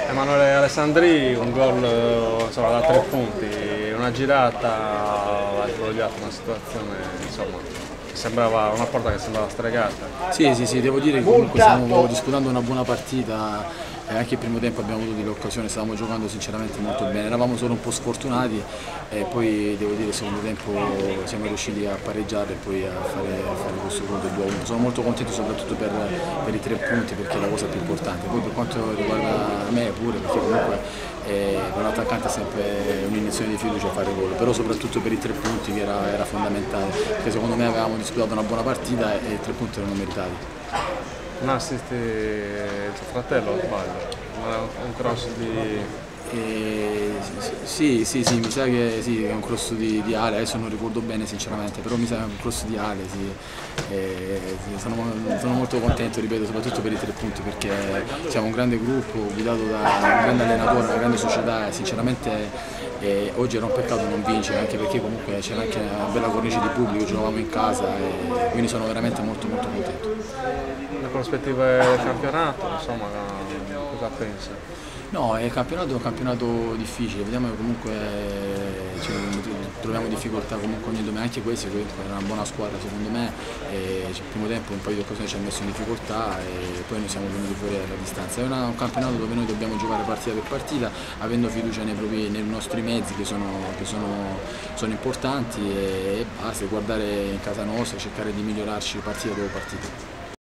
Emanuele Alessandri, un gol insomma, da 3 punti, una girata, ha sbagliato una situazione insomma, che sembrava una porta che sembrava stregata. Sì, devo dire che comunque stiamo disputando una buona partita. Anche il primo tempo abbiamo avuto delle occasioni, stavamo giocando sinceramente molto bene, eravamo solo un po' sfortunati e poi devo dire che il secondo tempo siamo riusciti a pareggiare e poi a fare questo gol del 2-1. Sono molto contento soprattutto per i 3 punti perché è la cosa più importante, poi per quanto riguarda me pure perché comunque per un attaccante è sempre un'iniezione di fiducia fare gol, però soprattutto per i 3 punti che era fondamentale, perché secondo me avevamo disputato una buona partita e i 3 punti erano meritati. Un assist il suo fratello, o sbaglio? Un cross di... Sì, mi sa che sì, è un cross di Ale, adesso non ricordo bene sinceramente, però mi sa che è un cross di Ale, sì. Sì, sono molto contento, ripeto, soprattutto per i 3 punti perché siamo un grande gruppo, guidato da un grande allenatore, una grande società e sinceramente oggi era un peccato non vincere, anche perché comunque c'era anche una bella cornice di pubblico, giocavamo in casa e quindi sono veramente molto contento. Le prospettive del campionato, insomma, cosa pensa? No, è un campionato difficile, vediamo che comunque troviamo difficoltà comunque ogni domenica, anche questi che era una buona squadra secondo me, il primo tempo un paio di occasioni ci ha messo in difficoltà e poi noi siamo venuti fuori alla distanza. È un campionato dove noi dobbiamo giocare partita per partita, avendo fiducia nei nostri mezzi che sono importanti e basta guardare in casa nostra, cercare di migliorarci partita dopo partita.